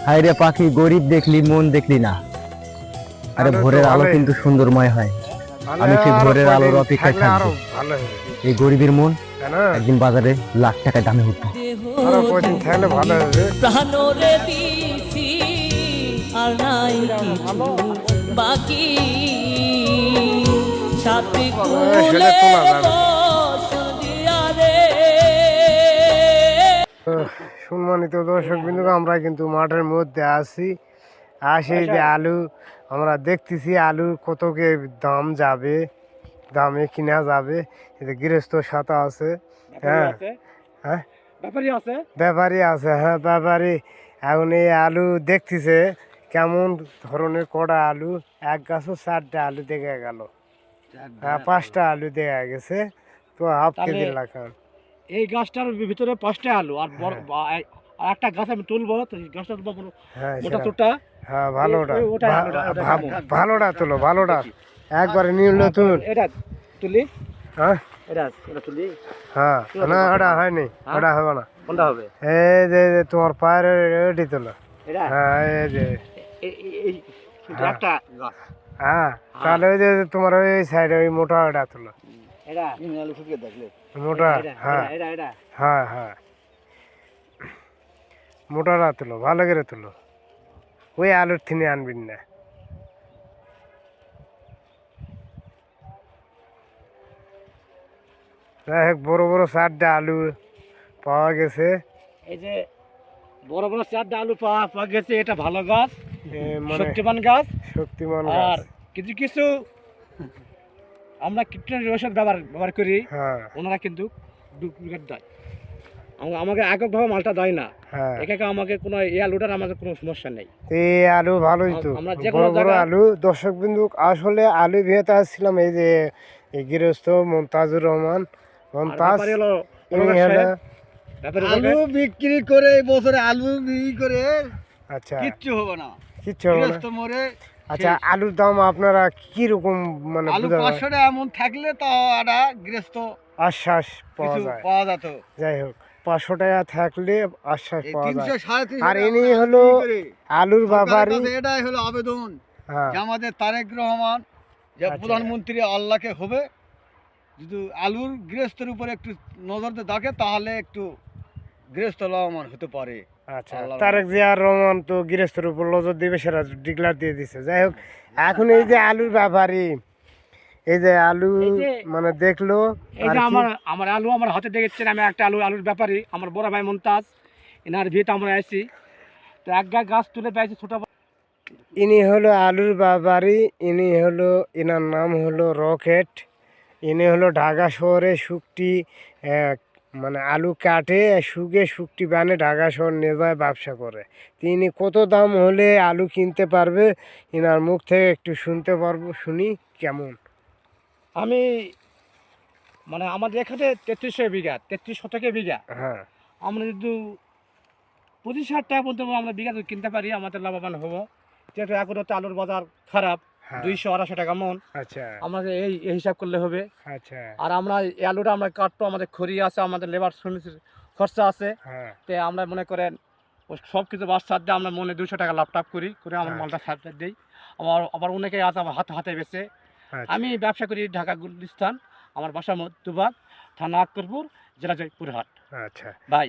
হায়রে পাখি, গরিব দেখলি মন দেখলি না। আরে তাহলে তো ভোরের আলো ভালোই কিন্তু হবে। সুন্দরময় হয়। তাহলে আমি সেই আরো ভোরের আলোর কয়দিন অপেক্ষায় থাকলে আরো থাকবো। ভালো হবে, এই গরিবের মন তাই না? একদিন বাজারে লাখ টাকা দামে উঠবে। আরো কয়দিন থাকলে ভালো হবে। প্রাণরে দিছি আর নাই কিছু বাকি সাথে সেটা কুলে তোলা যাবে। বস দিয়া রে। সম্মানিত দর্শক বিন্দু, আমরা কিন্তু মাঠের মধ্যে আছি। এই যে আলু আমরা দেখতেছি, আলু কত কে দাম যাবে, দামে কিনা যাবে। এই যে গৃহস্থর সাথে আছে, হ্যাঁ হ্যাঁ ব্যাপারী আছে, হ্যাঁ ব্যাপারী। এখন এই আলু দেখতেছে কেমন ধরনের কটা আলু, এক গাছও 4টা আলু দেখা গেল, হ্যাঁ 5টা আলু দেখা গেছে, তো হাফ কেজি লাগান। এই গাছটার ভিতরে 5টা আলু আর বড় হ্যাঁ। আর একটা গাছ আমি তুলবো, তো এই গাছটা তুলবো হ্যাঁ মোটা সেটা- চোরটা। হ্যাঁ ভালোটা, ওটাই আলুটা, ওটাই ভালোটা তোলো, ভালোটা একবারে নিয়ে নতুন। এটা তুলি, হ্যাঁ এটা তুলি। হ্যাঁ, না ওটা হয়নি, ওটা হবে না। কোনটা হবে? এই যে তোমার পায়ের এটি তোলো। এটা হ্যাঁ এই যে, এই হ্যাঁ। একটা গাছ। হ্যাঁ তাহলে ওই যে তোমার ওই সাইডে ওই মোটা ওটা তোলো, এটা আলু শুকিয়ে দেখলে মোটা। হ্যাঁ এটা হ্যাঁ হ্যাঁ, মোটাটা তুলো, ভালো করে তুলো, ওই আলুর থিনে আনবিন না। যাই হোক, বড় বড় 4টা আলু পাওয়া গেছে। এই যে বড় বড় 4টা আলু পাওয়া গেছে। এটা ভালো গাছ, মানে শক্তিমান গাছ। শক্তিমান আর গাছ। কিছু কিছু আমরা কীটনাশক ঔষধ ব্যবহার করি, হ্যাঁ ওনারা কিন্তু ডুপ্লিকেট দেয়। আমাকে এককভাবে মালটা দেয় না। হ্যাঁ, একে আমাকে কোনো এই আলুটার আমাদের কোনো সমস্যা নেই। এই আলু ভালোই তো, আমরা যে কোনো বড় বড় জায়গায়- আলু। দর্শক বিন্দু, আসলে আলু বিয়েতে আসছিলাম এই যে এই গৃহস্থ মমতাজুর রহমান, মমতাজ। ব্যাপারী হলো ইনি হলো, আলু বিক্রি করে এই বছরে আলু বিক্রি করে আচ্ছা কিচ্ছু হবে না, কিচ্ছু হবে না। গৃহস্থ মরে। আচ্ছা, আলুর দাম আপনারা কি রকম মানে আলু বোঝা যায়? 500 টাকা এমন থাকলে তো একটা গৃহস্থ আশ্বাস পাওয়া কিছু যায়। পাওয়া যেত। যাই হোক, 500 টাকা থাকলে আশ্বাস এই পাওয়া যায়। 300 350 আর টাকা ইনি আমরা হলো বিক্রি করি। আলুর সরকারের ব্যাপারী। কাছে এটাই হলো আবেদন হ্যাঁ যে আমাদের তারেক রহমান যে আচ্ছা। প্রধানমন্ত্রী আল্লাহকে হবে, যদি আলুর গৃহস্থের উপরে একটু নজর দিয়ে দেখে তাহলে একটু গৃহস্থ লাভবান হতে পারে। আচ্ছা, আল্লাহর তারেক জিয়ার রহমান তো গৃহস্থের উপর নজর দিবে, সেটা ডিক্লার দিয়ে দিছে। যাই হোক, এখন এই যে আলুর ব্যাপারী, এই যে আলু এই যে মানে দেখলো এই আর যে কি। আমার আলু আমার হাতে দেখেছেন, আমি একটা আলুর ব্যাপারী, আমার বড় ভাই মমতাজ, এনার ভিত আমরা আছি। তো এক গাছ তুলে পেয়েছি ছোট। ইনি হলো আলুর ব্যাপারী, ইনি হলো, এনার নাম হলো রকেট। ইনি হলো ঢাকা শহরে শুকটি মানে আলু কাটে, শুকটি বানে ঢাকা শহর নিয়ে যায়, ব্যবসা করে। তিনি কত দাম হলে আলু কিনতে পারবে, এনার মুখ থেকে একটু শুনতে পারবো, শুনি কেমন। আমি মানে আমাদের এখানে 3300 বিঘা, 33 শতকে বিঘা। হ্যাঁ আমরা যদি 25,000 টাকা পর্যন্ত আমরা বিঘা যদি কিনতে পারি, আমাদের লাভবান হবো। যেহেতু এখন হচ্ছে আলুর বাজার খারাপ, হ্যাঁ 200-250 টাকা মন। আচ্ছা আমাদের এই হিসাব করলে হবে। আচ্ছা আর আমরা এই আলুটা আমরা কাটবো, আমাদের খড়ি আছে, আমাদের লেবার খরচা আছে। হ্যাঁ তো আমরা মনে করেন সব কিছু বাস সার দিয়ে আমরা মনে 200 টাকা লাভ টাপ করে আমরা মালটা সার দিই। আবার অনেকেই আছে আমার হাতে বেছে। আচ্ছা আমি ব্যবসা করি ঢাকা গুলিস্তান, আমার বাসা মধ্যবাগ, থানা আকবরপুর, জেলা জয়পুরহাট। আচ্ছা। ভাই